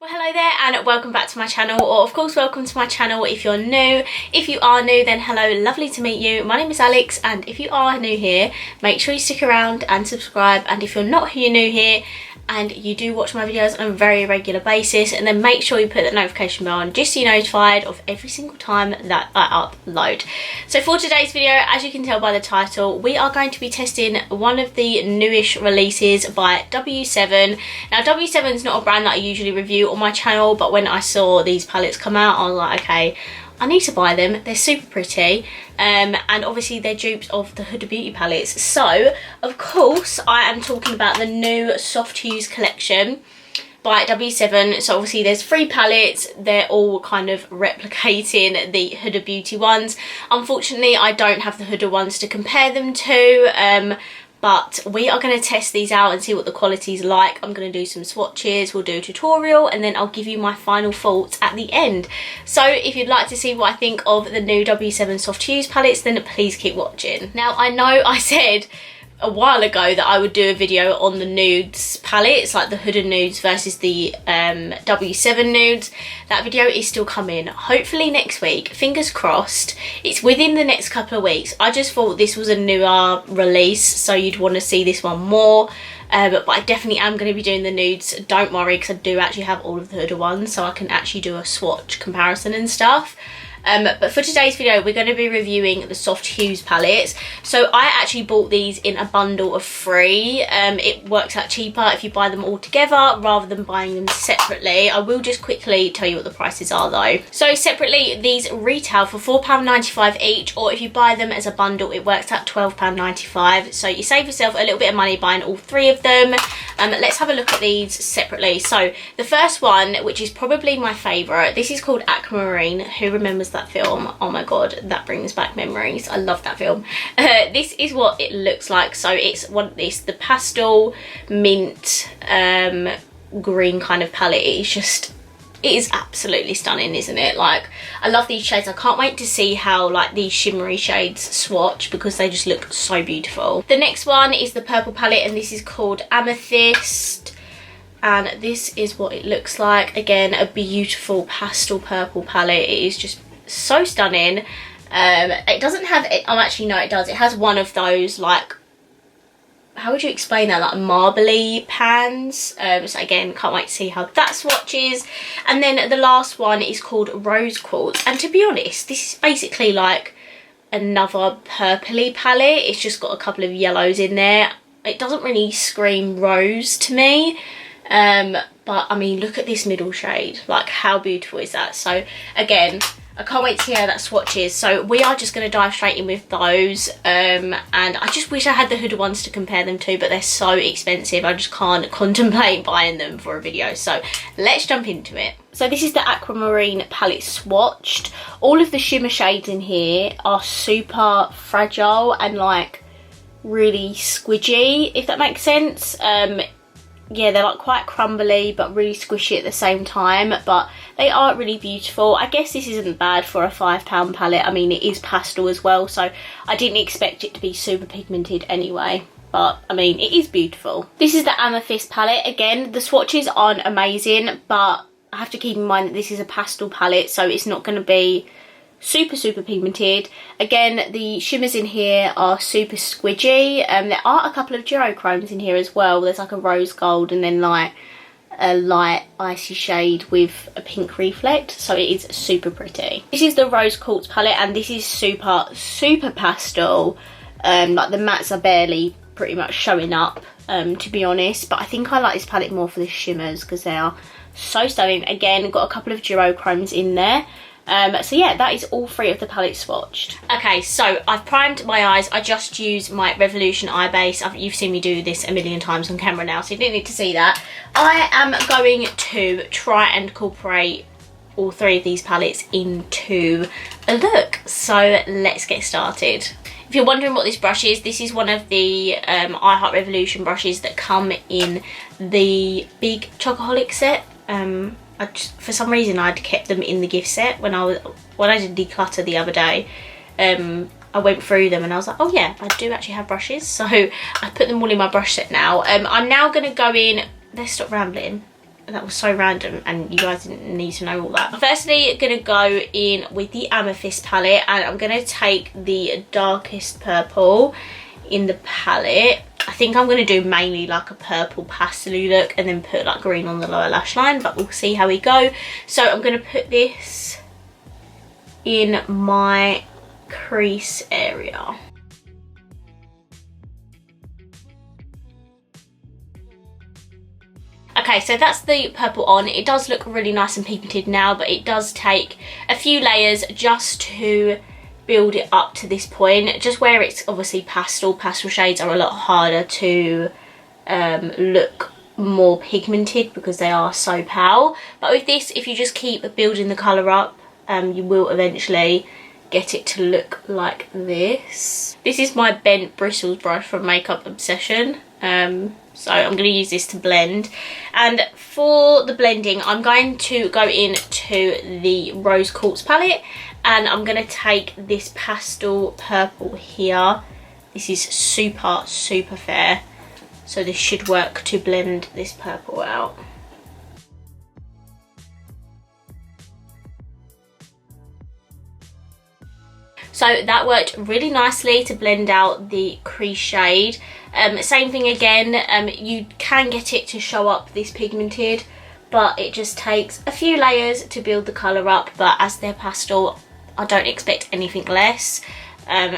Well, hello there and welcome back to my channel, or of course welcome to my channel if you're new. If you are new, then hello, lovely to meet you. My name is Alex, and if you are new here, make sure you stick around and subscribe. And if you're not new here and you do watch my videos on a very regular basis, and then make sure you put that notification bell on just so you're notified of every single time that I upload. So for today's video, as you can tell by the title, we are going to be testing one of the newish releases by W7. Now W7 is not a brand that I usually review on my channel, but when I saw these palettes come out, I was like, okay, I need to buy them. They're super pretty, and obviously they're dupes of the Huda Beauty palettes. So of course I am talking about the new Soft Hues collection by W7. So obviously there's 3 palettes, they're all kind of replicating the Huda Beauty ones. Unfortunately I don't have the Huda ones to compare them to, but we are going to test these out and see what the quality's like. I'm going to do some swatches, we'll do a tutorial, and then I'll give you my final thoughts at the end. So if you'd like to see what I think of the new W7 Soft Hues palettes, then please keep watching. Now I know I said a while ago that I would do a video on the nudes palettes, like the Huda nudes versus the W7 nudes. That video is still coming, hopefully next week, fingers crossed. It's within the next couple of weeks. I just thought this was a newer release, so you'd want to see this one more. But I definitely am going to be doing the nudes, don't worry, because I do actually have all of the Huda ones, so I can actually do a swatch comparison and stuff. But for today's video, we're going to be reviewing the Soft Hues palettes. So I actually bought these in a bundle of 3. It works out cheaper if you buy them all together rather than buying them separately. I will just quickly tell you what the prices are though. So separately, these retail for £4.95 each, or if you buy them as a bundle, it works out £12.95. So you save yourself a little bit of money buying all 3 of them. Let's have a look at these separately. So the first one, which is probably my favourite, this is called Aquamarine. Who remembers that film? Oh my god, that brings back memories. I love that film. This is what it looks like. So it's the pastel mint green kind of palette. It is absolutely stunning, isn't it? Like, I love these shades. I can't wait to see how like these shimmery shades swatch, because they just look so beautiful. The next one is the purple palette, and this is called Amethyst, and this is what it looks like. Again, a beautiful pastel purple palette. It is just so stunning. It doesn't have it, oh actually no it does, it has one of those, like, how would you explain that, like marbly pans. So again, can't wait to see how that swatches. And then the last one is called Rose Quartz, and to be honest, this is basically like another purpley palette. It's just got a couple of yellows in there. It doesn't really scream rose to me, but I mean, look at this middle shade, like how beautiful is that? So again, I can't wait to see how that swatches. So we are just going to dive straight in with those, and I just wish I had the Huda ones to compare them to, but they're so expensive I just can't contemplate buying them for a video. So let's jump into it. So this is the Aquamarine palette swatched. All of the shimmer shades in here are super fragile and like really squidgy, if that makes sense. Yeah, they're like quite crumbly but really squishy at the same time, but they are really beautiful. I guess this isn't bad for a £5 palette. I mean, it is pastel as well, so I didn't expect it to be super pigmented anyway, but I mean, it is beautiful. This is the Amethyst palette. Again, the swatches aren't amazing, but I have to keep in mind that this is a pastel palette, so it's not going to be super pigmented. Again, the shimmers in here are super squidgy. There are a couple of duochromes in here as well. There's like a rose gold and then like a light icy shade with a pink reflect, so it is super pretty. This is the Rose Quartz palette, and this is super pastel. Like the mattes are barely pretty much showing up, to be honest, but I think I like this palette more for the shimmers because they are so stunning. Again, got a couple of duochromes in there. So yeah, that is all 3 of the palettes swatched. Okay, so I've primed my eyes. I just use my Revolution eye base. You've seen me do this a million times on camera now, so you don't need to see that. I am going to try and incorporate all 3 of these palettes into a look. So let's get started. If you're wondering what this brush is, this is one of the I Heart Revolution brushes that come in the big Chocoholic set. For some reason I'd kept them in the gift set when I did declutter the other day. I went through them and I was like, oh yeah, I do actually have brushes, so I put them all in my brush set now. I'm now going to go in, let's stop rambling, that was so random and you guys didn't need to know all that. I'm firstly gonna go in with the Amethyst palette, and I'm gonna take the darkest purple in the palette. I think I'm gonna do mainly like a purple pastel look and then put like green on the lower lash line, but we'll see how we go. So I'm gonna put this in my crease area. Okay, so that's the purple on. It does look really nice and pigmented now, but it does take a few layers just to build it up to this point. Just where it's obviously pastel shades are a lot harder to look more pigmented because they are so pale. But with this, if you just keep building the colour up, you will eventually get it to look like this. This is my bent bristles brush from Makeup Obsession. So I'm going to use this to blend, and for the blending I'm going to go into the Rose Quartz palette, and I'm going to take this pastel purple here. This is super fair, so this should work to blend this purple out. So that worked really nicely to blend out the crease shade. Same thing again, you can get it to show up this pigmented, but it just takes a few layers to build the colour up, but as they're pastel, I don't expect anything less.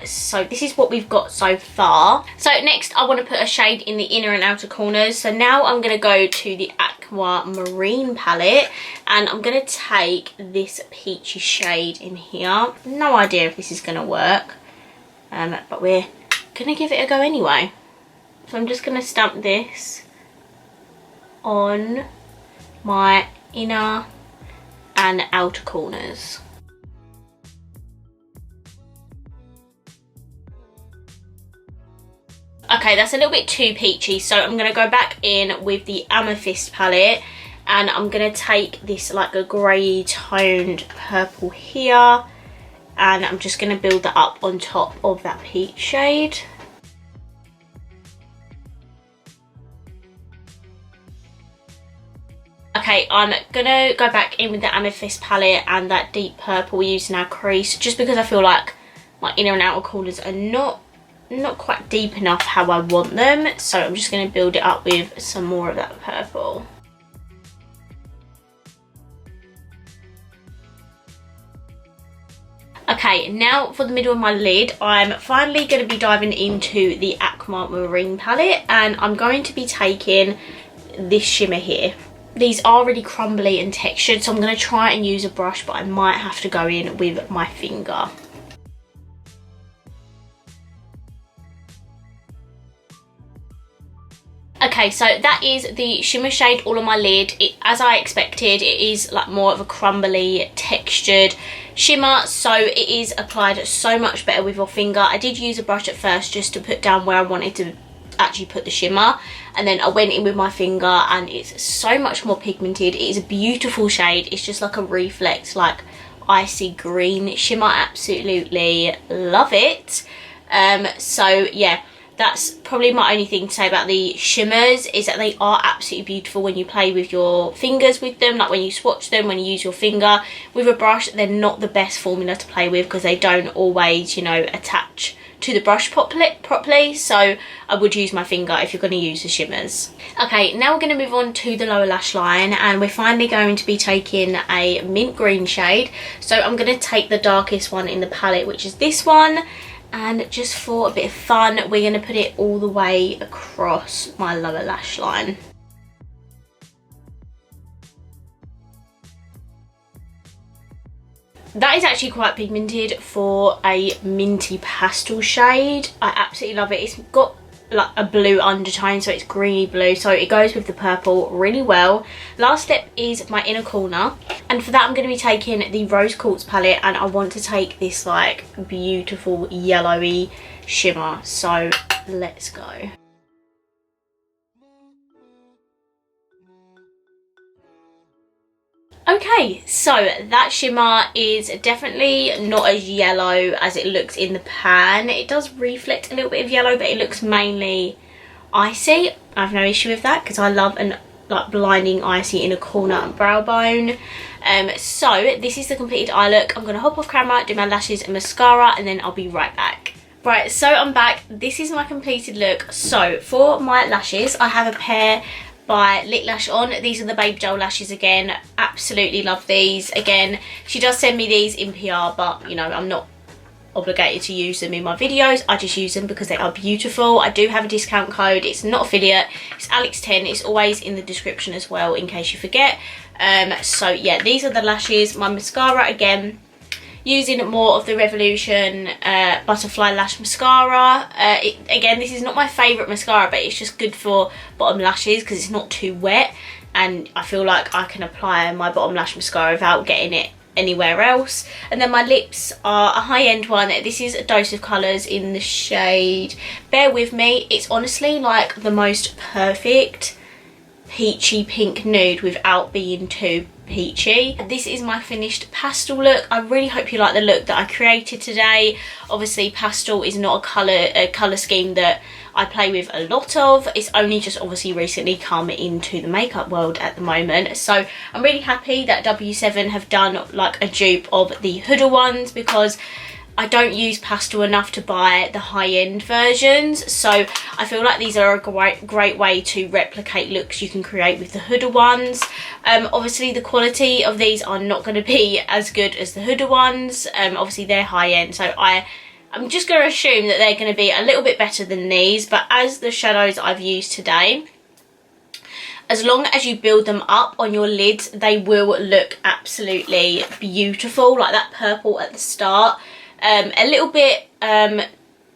So this is what we've got so far. So next I want to put a shade in the inner and outer corners. So now I'm going to go to the Aquamarine palette, and I'm going to take this peachy shade in here. No idea if this is going to work, but we're going to give it a go anyway. So I'm just going to stamp this on my inner and outer corners. Okay, that's a little bit too peachy, so I'm going to go back in with the Amethyst palette, and I'm going to take this like a grey toned purple here, and I'm just going to build that up on top of that peach shade. Okay, I'm gonna go back in with the Amethyst palette and that deep purple using our crease, just because I feel like my inner and outer corners are not quite deep enough how I want them. So I'm just gonna build it up with some more of that purple. Okay, now for the middle of my lid, I'm finally going to be diving into the Aquamarine palette, and I'm going to be taking this shimmer here. These are really crumbly and textured, so I'm going to try and use a brush, but I might have to go in with my finger. Okay, so that is the shimmer shade all on my lid. As I expected, it is like more of a crumbly textured shimmer, so it is applied so much better with your finger. I did use a brush at first just to put down where I wanted to actually put the shimmer, and then I went in with my finger, and it's so much more pigmented. It is a beautiful shade. It's just like a reflect, like icy green shimmer. Absolutely love it. So yeah, that's probably my only thing to say about the shimmers, is that they are absolutely beautiful when you play with your fingers with them, like when you swatch them, when you use your finger. With a brush, they're not the best formula to play with because they don't always, you know, attach to the brush properly, so I would use my finger if you're going to use the shimmers. Okay, now we're going to move on to the lower lash line, and we're finally going to be taking a mint green shade. So I'm going to take the darkest one in the palette, which is this one, and just for a bit of fun, we're going to put it all the way across my lower lash line. That is actually quite pigmented for a minty pastel shade. I absolutely love it. It's got like a blue undertone, so it's greeny blue, so it goes with the purple really well. Last step is my inner corner, and for that I'm going to be taking the Rose Quartz palette, and I want to take this like beautiful yellowy shimmer, so let's go. Okay, so that shimmer is definitely not as yellow as it looks in the pan. It does reflect a little bit of yellow, but it looks mainly icy. I have no issue with that because I love an like blinding icy inner corner and brow bone. So this is the completed eye look. I'm going to hop off camera, do my lashes and mascara, and then I'll be right back. Right, so I'm back. This is my completed look. So for my lashes, I have a pair by Lick Lash On. These are the Baby Gel lashes again. Absolutely love these. Again, she does send me these in PR, but you know, I'm not obligated to use them in my videos. I just use them because they are beautiful. I do have a discount code. It's not affiliate. It's Alex10. It's always in the description as well in case you forget. So yeah, these are the lashes. My mascara, again, using more of the Revolution Butterfly Lash Mascara. Again, this is not my favourite mascara, but it's just good for bottom lashes because it's not too wet, and I feel like I can apply my bottom lash mascara without getting it anywhere else. And then my lips are a high-end one. This is a Dose of Colours in the shade Bear With Me. It's honestly like the most perfect peachy pink nude without being too peachy. This is my finished pastel look. I really hope you like the look that I created today. Obviously pastel is not a colour scheme that I play with a lot of. It's only just obviously recently come into the makeup world at the moment. So I'm really happy that W7 have done like a dupe of the HUDA ones, because I don't use pastel enough to buy the high-end versions, so I feel like these are a great way to replicate looks you can create with the HUDA ones. Obviously the quality of these are not going to be as good as the HUDA ones. Obviously they're high-end, so I'm just going to assume that they're going to be a little bit better than these. But as the shadows I've used today, as long as you build them up on your lids, they will look absolutely beautiful. Like that purple at the start, a little bit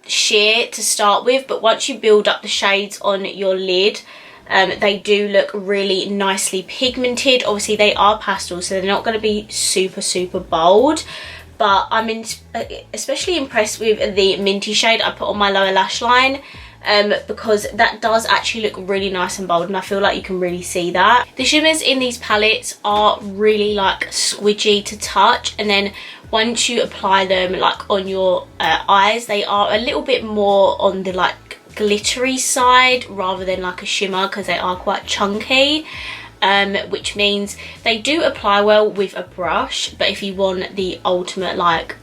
sheer to start with, but once you build up the shades on your lid, they do look really nicely pigmented. Obviously they are pastels, so they're not going to be super bold, but I'm especially impressed with the minty shade I put on my lower lash line, because that does actually look really nice and bold, and I feel like you can really see that. The shimmers in these palettes are really like squidgy to touch, and then once you apply them like on your eyes, they are a little bit more on the like glittery side rather than like a shimmer, because they are quite chunky, which means they do apply well with a brush. But if you want the ultimate like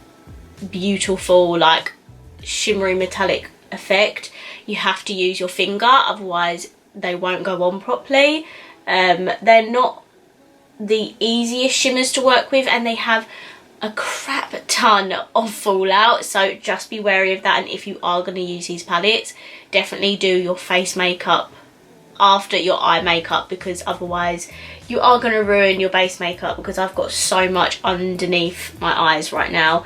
beautiful like shimmery metallic effect, you have to use your finger, otherwise they won't go on properly. They're not the easiest shimmers to work with, and they have a crap ton of fallout, so just be wary of that. And if you are going to use these palettes, definitely do your face makeup after your eye makeup, because otherwise you are going to ruin your base makeup, because I've got so much underneath my eyes right now.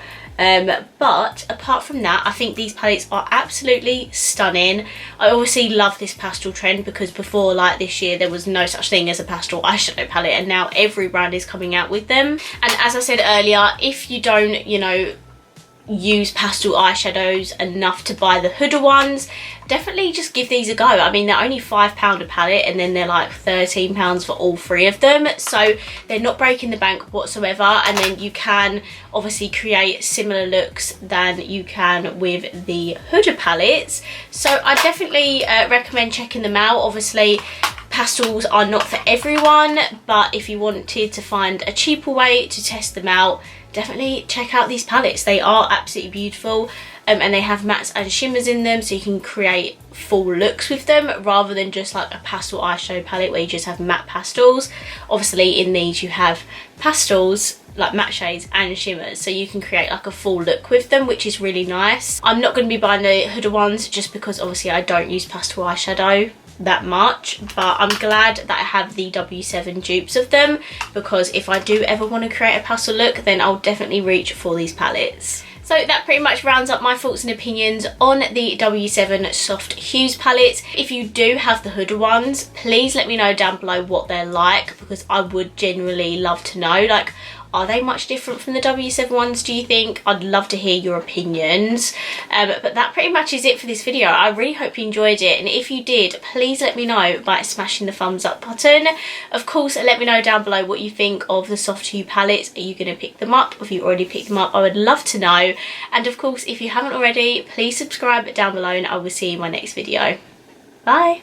But apart from that, I think these palettes are absolutely stunning. I obviously love this pastel trend, because before, like this year, there was no such thing as a pastel eyeshadow palette, and now every brand is coming out with them. And as I said earlier, if you don't, you know, use pastel eyeshadows enough to buy the HUDA ones, definitely just give these a go. I mean, they're only £5 a palette, and then they're like £13 for all three of them, so they're not breaking the bank whatsoever. And then you can obviously create similar looks than you can with the HUDA palettes, so I definitely recommend checking them out. Obviously pastels are not for everyone, but if you wanted to find a cheaper way to test them out, definitely check out these palettes. They are absolutely beautiful, and they have mattes and shimmers in them, so you can create full looks with them rather than just like a pastel eyeshadow palette where you just have matte pastels. Obviously in these you have pastels, like matte shades and shimmers, so you can create like a full look with them, which is really nice. I'm not going to be buying the HUDA ones just because obviously I don't use pastel eyeshadow that much, but I'm glad that I have the W7 dupes of them, because if I do ever want to create a pastel look, then I'll definitely reach for these palettes. So that pretty much rounds up my thoughts and opinions on the W7 Soft Hues palettes. If you do have the HUDA ones, please let me know down below what they're like, because I would genuinely love to know, like, are they much different from the W7 ones, do you think? I'd love to hear your opinions. But that pretty much is it for this video. I really hope you enjoyed it, and if you did, please let me know by smashing the thumbs up button. Of course, let me know down below what you think of the Soft Hue palettes. Are you going to pick them up? If you already picked them up, I would love to know. And of course, if you haven't already, please subscribe down below, and I will see you in my next video. Bye!